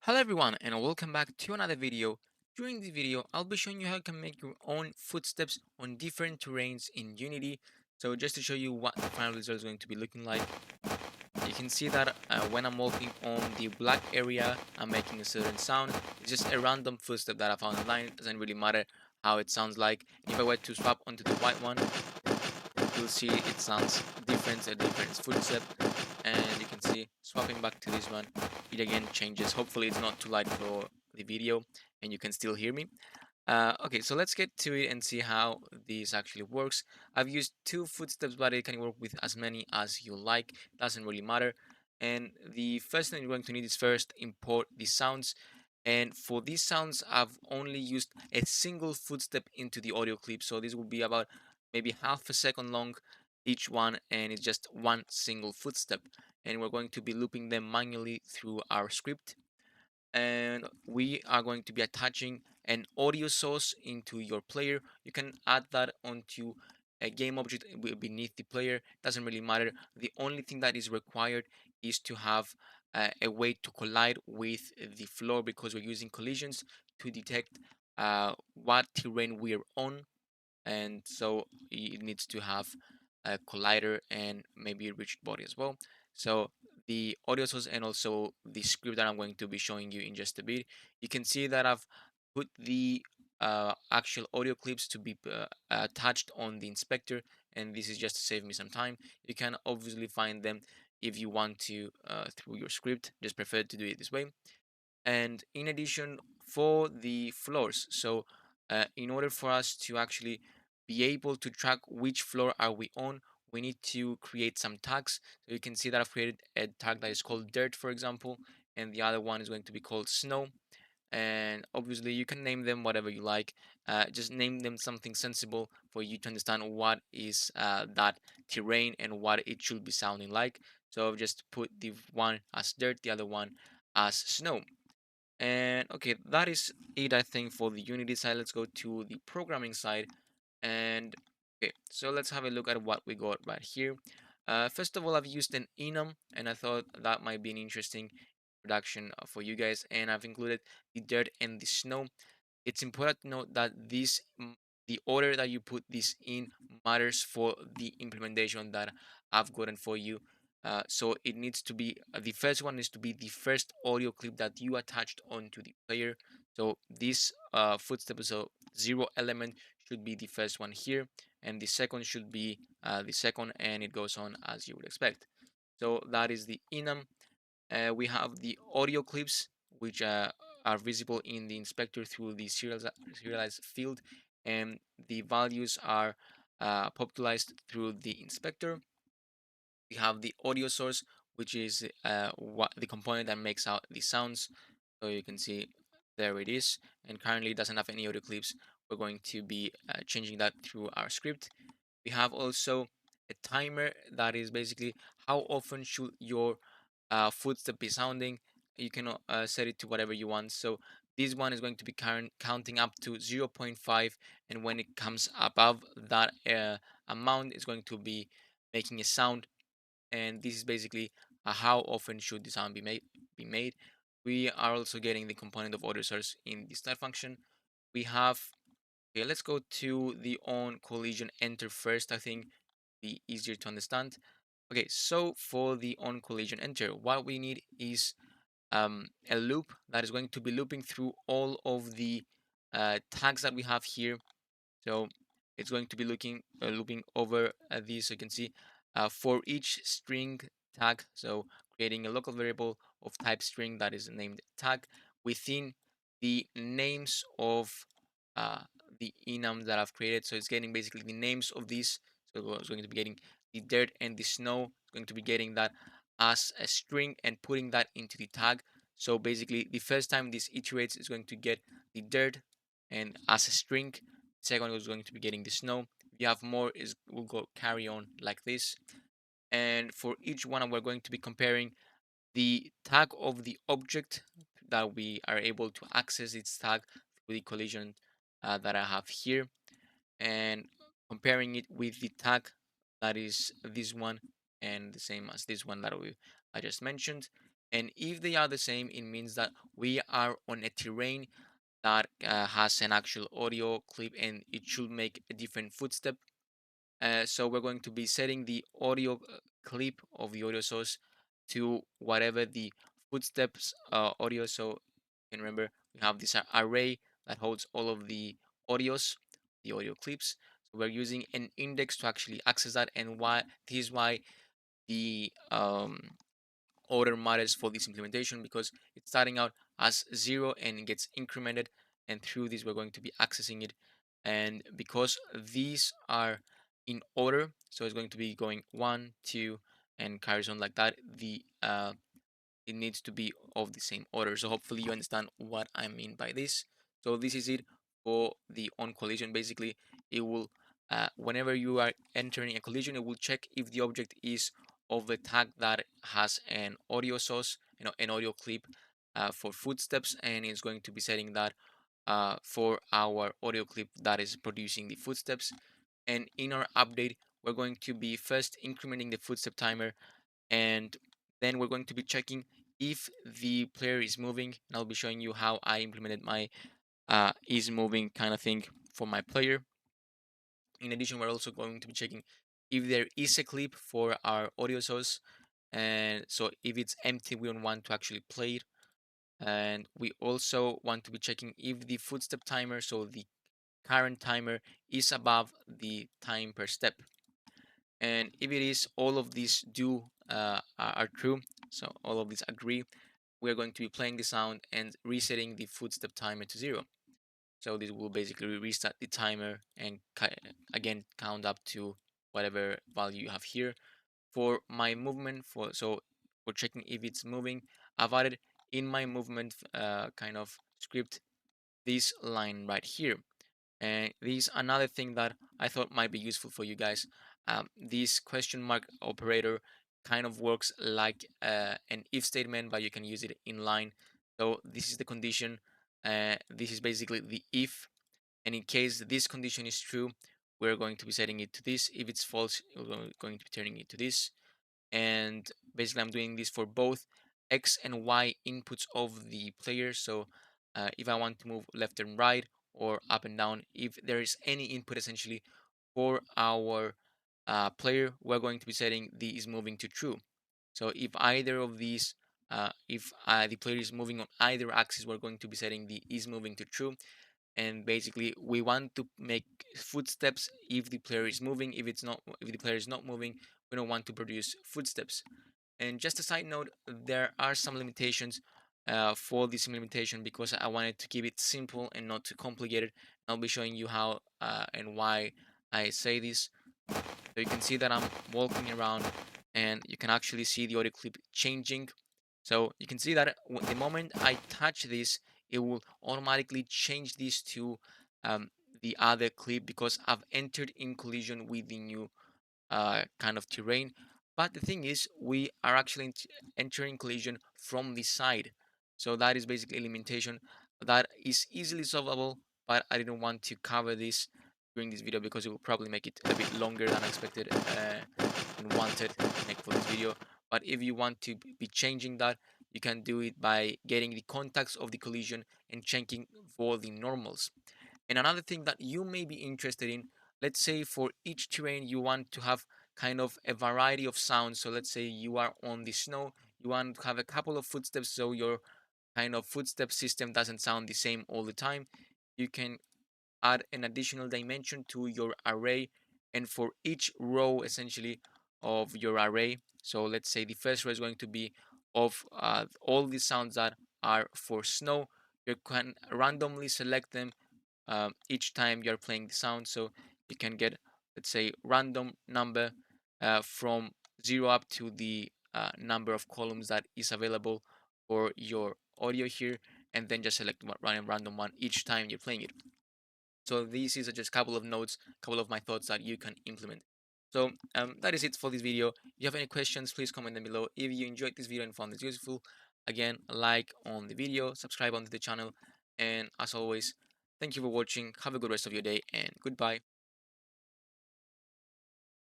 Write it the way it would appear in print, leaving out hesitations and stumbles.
Hello everyone and welcome back to another video. During this video, I'll be showing you how you can make your own footsteps on different terrains in Unity. So just to show you what the final result is going to be looking like, you can see that when I'm walking on the black area, I'm making a certain sound. It's just a random footstep that I found online. It doesn't really matter how it sounds like. If I were to swap onto the white one, you'll see it sounds different, a different footstep. And you can see swapping back to this one, it again changes. Hopefully it's not too light for the video and you can still hear me. Okay, so let's get to it and see how this actually works. I've used two footsteps, but it can work with as many as you like. Doesn't really matter. And the first thing you're going to need is first import the sounds. And for these sounds, I've only used a single footstep into the audio clip. So this will be about maybe half a second long each one, and it's just one single footstep. And we're going to be looping them manually through our script. And we are going to be attaching an audio source into your player. You can add that onto a game object beneath the player. Doesn't really matter. The only thing that is required is to have a way to collide with the floor, because we're using collisions to detect what terrain we're on, and so it needs to have a collider and maybe a rigid body as well. So the audio source and also the script that I'm going to be showing you in just a bit, you can see that I've put the actual audio clips to be attached on the inspector, and this is just to save me some time. You can obviously find them if you want to through your script, just prefer to do it this way. And in addition, for the floors, so in order for us to actually be able to track which floor are we on, we need to create some tags. So you can see that I've created a tag that is called dirt, for example, and the other one is going to be called snow. And obviously you can name them whatever you like. Just name them something sensible for you to understand what is that terrain and what it should be sounding like. So I've just put the one as dirt, the other one as snow. And okay, that is it, I think, for the Unity side. Let's go to the programming side. And okay, so let's have a look at what we got right here. First of all, I've used an enum, and I thought that might be an interesting introduction for you guys. And I've included the dirt and the snow. It's important to note that the order that you put this in matters for the implementation that I've gotten for you. So it needs to be the first one needs to be the first audio clip that you attached onto the player. So this footstep, so zero element, should be the first one here, and the second should be the second, and it goes on as you would expect. So that is the enum. We have the audio clips, which are visible in the inspector through the serialized field, and the values are popularized through the inspector. We have the audio source, which is what the component that makes out the sounds. So you can see there it is, and currently it doesn't have any audio clips. We're going to be changing that through our script. We have also a timer that is basically how often should your footstep be sounding. You can set it to whatever you want. So this one is going to be counting up to 0.5, and when it comes above that amount, it's going to be making a sound. And this is basically how often should the sound be made. We are also getting the component of audio source in the start function. We have, okay, let's go to the on collision enter first. I think be easier to understand. Okay, so for the on collision enter, what we need is a loop that is going to be looping through all of the tags that we have here. So it's going to be looping over these. So you can see for each string tag, so creating a local variable of type string that is named tag within the names of uh, the enums that I've created. So it's getting basically the names of these. So it's going to be getting the dirt and the snow. It's going to be getting that as a string and putting that into the tag. So basically, the first time this iterates is going to get the dirt and as a string. Second is going to be getting the snow. If you have more, is will go carry on like this. And for each one, we're going to be comparing the tag of the object that we are able to access its tag through the collision that I have here, and comparing it with the tag that is this one and the same as this one that I just mentioned. And if they are the same, it means that we are on a terrain that has an actual audio clip and it should make a different footstep. So we're going to be setting the audio clip of the audio source to whatever the footsteps audio. So you can remember we have this array that holds all of the audios, the audio clips. So we're using an index to actually access that, and why this is why the order matters for this implementation, because it's starting out as 0 and it gets incremented, and through this we're going to be accessing it. And because these are in order, so it's going to be going 1 2 and carries on like that, the it needs to be of the same order. So hopefully you understand what I mean by this. So this is it for the on collision. Basically, it will whenever you are entering a collision, it will check if the object is of the tag that has an audio source, an audio clip for footsteps, and it's going to be setting that for our audio clip that is producing the footsteps. And in our update, we're going to be first incrementing the footstep timer, and then we're going to be checking if the player is moving, and I'll be showing you how I implemented my is moving kind of thing for my player. In addition, we're also going to be checking if there is a clip for our audio source, and so if it's empty we don't want to actually play it. And we also want to be checking if the footstep timer, so the current timer, is above the time per step. And if it is, all of these are true, so all of these agree, we're going to be playing the sound and resetting the footstep timer to 0. So this will basically restart the timer and again count up to whatever value you have here. For my movement, for checking if it's moving, I've added in my movement kind of script this line right here. And this another thing that I thought might be useful for you guys. This question mark operator kind of works like an if statement, but you can use it in line. So this is the condition. This is basically the if, and in case this condition is true, we're going to be setting it to this. If it's false, we're going to be turning it to this. And basically I'm doing this for both X and Y inputs of the player. So if I want to move left and right or up and down, if there is any input essentially for our player, we're going to be setting the is moving to true. So if either of these, if the player is moving on either axis, we're going to be setting the is moving to true. And basically we want to make footsteps if the player is moving. If the player is not moving, we don't want to produce footsteps. And just a side note, there are some limitations for this implementation, because I wanted to keep it simple and not too complicated. I'll be showing you how and why I say this. So you can see that I'm walking around and you can actually see the audio clip changing. So you can see that the moment I touch this, it will automatically change this to the other clip, because I've entered in collision with the new kind of terrain. But the thing is, we are actually entering collision from the side. So that is basically a limitation that is easily solvable, but I didn't want to cover this during this video because it will probably make it a bit longer than expected and wanted to make for this video. But if you want to be changing that, you can do it by getting the contacts of the collision and checking for the normals. And another thing that you may be interested in, let's say for each terrain you want to have kind of a variety of sounds. So let's say you are on the snow, you want to have a couple of footsteps so your kind of footstep system doesn't sound the same all the time. You can add an additional dimension to your array, and for each row essentially of your array, so let's say the first row is going to be of all the sounds that are for snow, you can randomly select them each time you're playing the sound. So you can get, let's say, random number from 0 up to the number of columns that is available for your audio here, and then just select one random one each time you're playing it. So these is just a couple of notes, a couple of my thoughts that you can implement. So that is it for this video. If you have any questions, please comment them below. If you enjoyed this video and found it useful, again, like on the video, subscribe onto the channel, and as always, thank you for watching. Have a good rest of your day, and goodbye.